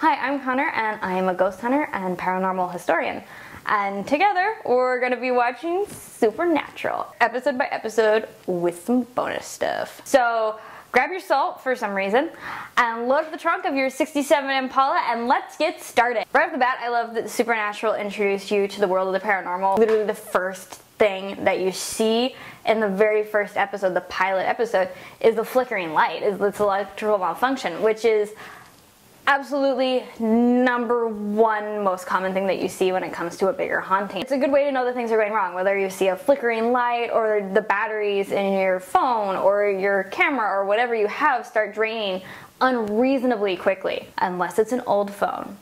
Hi, I'm Connor and I'm a ghost hunter and paranormal historian. And together we're going to be watching Supernatural, episode by episode with some bonus stuff. So grab your salt for some reason and load up the trunk of your 67 Impala and let's get started. Right off the bat, I love that Supernatural introduced you to the world of the paranormal. Literally the first thing that you see in the very first episode, the pilot episode, is the flickering light, is this electrical malfunction, which is absolutely number one most common thing that you see when it comes to a bigger haunting. It's a good way to know that things are going wrong, whether you see a flickering light or the batteries in your phone or your camera or whatever you have start draining unreasonably quickly. Unless it's an old phone,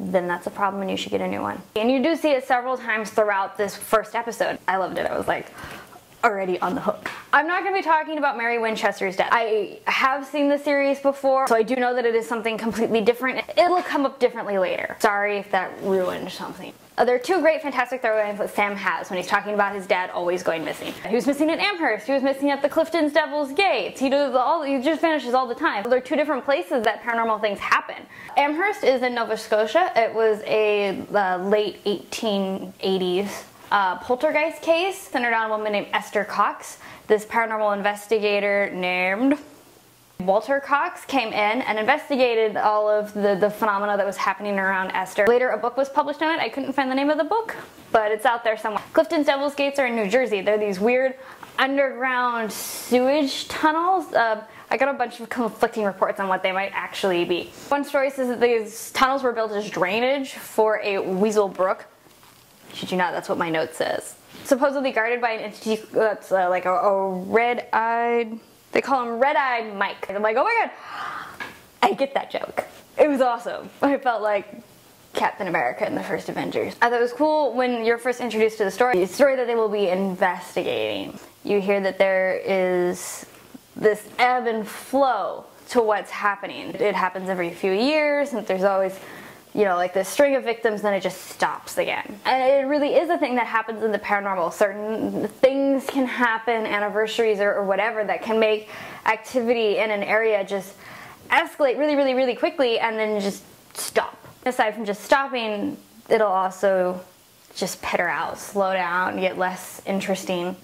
then that's a problem and you should get a new one. And you do see it several times throughout this first episode. I loved it. I was like, already on the hook. I'm not going to be talking about Mary Winchester's death. I have seen the series before, so I do know that it is something completely different. It'll come up differently later. Sorry if that ruined something. There are two great fantastic throwaway that Sam has when he's talking about his dad always going missing. He was missing at Amherst, he was missing at the Clifton's Devil's Gates, he just vanishes all the time. There are two different places that paranormal things happen. Amherst is in Nova Scotia. It was a late 1880s poltergeist case centered on a woman named Esther Cox. This paranormal investigator named Walter Cox came in and investigated all of the phenomena that was happening around Esther. Later a book was published on it. I couldn't find the name of the book, but it's out there somewhere. Clifton's Devil's Gates are in New Jersey. They're these weird underground sewage tunnels. I got a bunch of conflicting reports on what they might actually be. One story says that these tunnels were built as drainage for a weasel brook. Should you not, that's what my note says. Supposedly guarded by an entity that's like a red-eyed, they call him Red-Eyed Mike. I'm like, oh my god, I get that joke. It was awesome. I felt like Captain America in the first Avengers. I thought it was cool when you're first introduced to the story that they will be investigating. You hear that there is this ebb and flow to what's happening. It happens every few years, and there's always, you know, like this string of victims, then it just stops again. And it really is a thing that happens in the paranormal. Certain things can happen, anniversaries or whatever, that can make activity in an area just escalate really, really, really quickly and then just stop. Aside from just stopping, it'll also just peter out, slow down, get less interesting.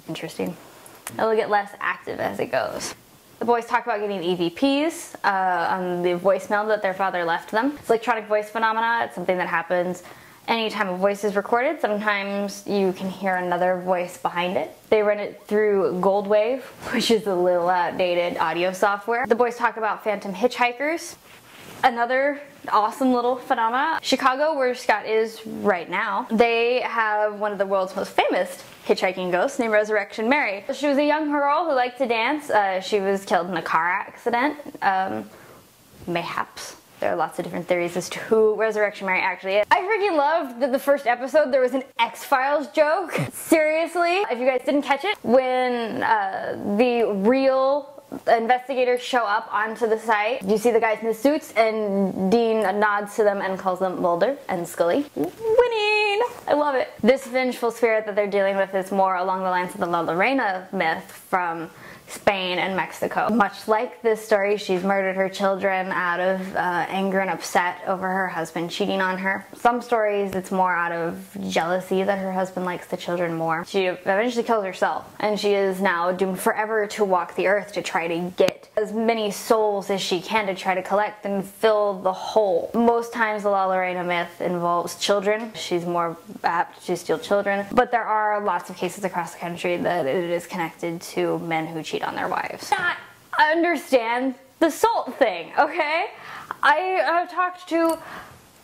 It'll get less active as it goes. The boys talk about getting EVPs on the voicemail that their father left them. It's electronic voice phenomena. It's something that happens anytime a voice is recorded. Sometimes you can hear another voice behind it. They run it through Goldwave, which is a little outdated audio software. The boys talk about phantom hitchhikers. Another awesome little phenomena. Chicago, where Scott is right now, they have one of the world's most famous hitchhiking ghosts named Resurrection Mary. She was a young girl who liked to dance. She was killed in a car accident. Mayhaps. There are lots of different theories as to who Resurrection Mary actually is. I freaking loved that the first episode there was an X-Files joke. Seriously, if you guys didn't catch it, when the real investigators show up onto the site, you see the guys in the suits and Dean nods to them and calls them Mulder and Scully. Winning! I love it. This vengeful spirit that they're dealing with is more along the lines of the La Llorona myth from Spain and Mexico. Much like this story, she's murdered her children out of anger and upset over her husband cheating on her. Some stories it's more out of jealousy that her husband likes the children more. She eventually kills herself, and she is now doomed forever to walk the earth to try to get as many souls as she can to try to collect and fill the hole. Most times the La Llorona myth involves children. She's more apt to steal children, but there are lots of cases across the country that it is connected to men who cheat on their wives. I understand the salt thing, okay? I have talked to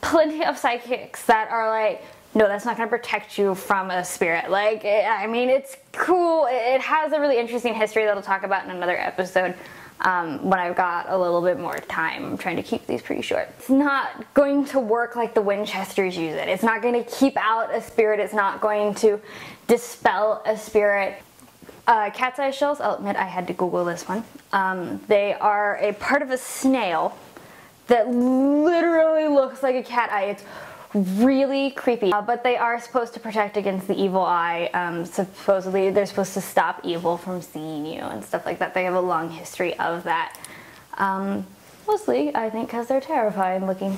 plenty of psychics that are like, no, that's not going to protect you from a spirit. Like, I mean, it's cool. It has a really interesting history that I'll talk about in another episode when I've got a little bit more time. I'm trying to keep these pretty short. It's not going to work like the Winchesters use it. It's not going to keep out a spirit. It's not going to dispel a spirit. Cat's eye shells, I'll admit I had to Google this one. They are a part of a snail that literally looks like a cat eye. It's really creepy, but they are supposed to protect against the evil eye. Supposedly they're supposed to stop evil from seeing you and stuff like that. They have a long history of that. Mostly, I think, because they're terrifying looking.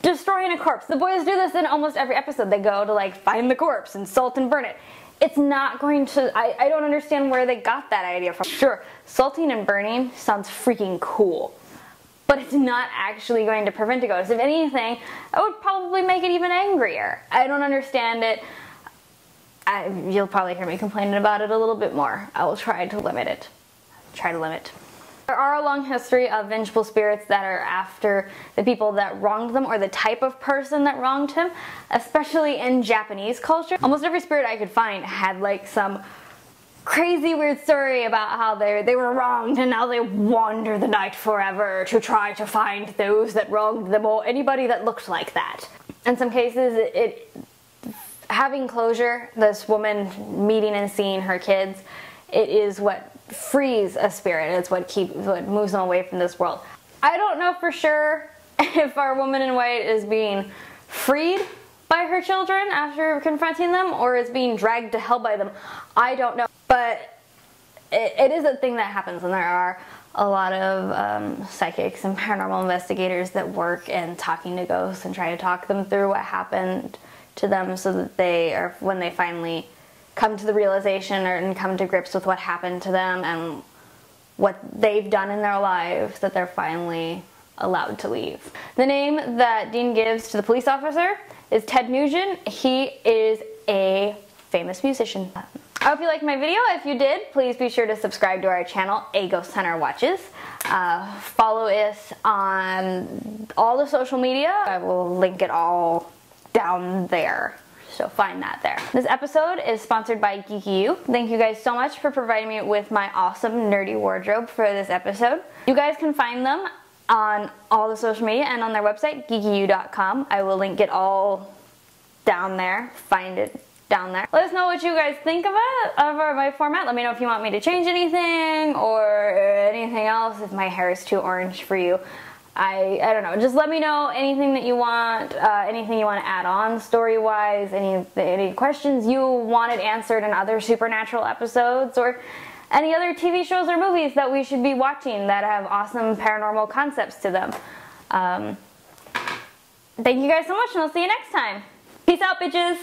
Destroying a corpse. The boys do this in almost every episode. They go to like find the corpse and salt and burn it. It's not going to, I don't understand where they got that idea from. Sure, salting and burning sounds freaking cool, but it's not actually going to prevent a ghost. If anything, it would probably make it even angrier. I don't understand it. You'll probably hear me complaining about it a little bit more. I will try to limit it. There are a long history of vengeful spirits that are after the people that wronged them or the type of person that wronged him, especially in Japanese culture. Almost every spirit I could find had like some crazy weird story about how they were wronged and now they wander the night forever to try to find those that wronged them or anybody that looked like that. In some cases, having closure, this woman meeting and seeing her kids, it is what frees a spirit. It's what moves them away from this world. I don't know for sure if our woman in white is being freed by her children after confronting them or is being dragged to hell by them. I don't know, but it is a thing that happens, and there are a lot of psychics and paranormal investigators that work in talking to ghosts and try to talk them through what happened to them so that when they finally come to the realization and come to grips with what happened to them and what they've done in their lives, that they're finally allowed to leave. The name that Dean gives to the police officer is Ted Nugent. He is a famous musician. I hope you liked my video. If you did, please be sure to subscribe to our channel, A Ghost Hunter Watches. Follow us on all the social media. I will link it all down there. So find that there. This episode is sponsored by Geeky U. Thank you guys so much for providing me with my awesome nerdy wardrobe for this episode. You guys can find them on all the social media and on their website, geekyu.com. I will link it all down there. Find it down there. Let us know what you guys think of it, of my format. Let me know if you want me to change anything or anything else, if my hair is too orange for you. I don't know. Just let me know anything that you want, anything you want to add on story-wise, any questions you wanted answered in other supernatural episodes, or any other TV shows or movies that we should be watching that have awesome paranormal concepts to them. Thank you guys so much, and I'll see you next time. Peace out, bitches!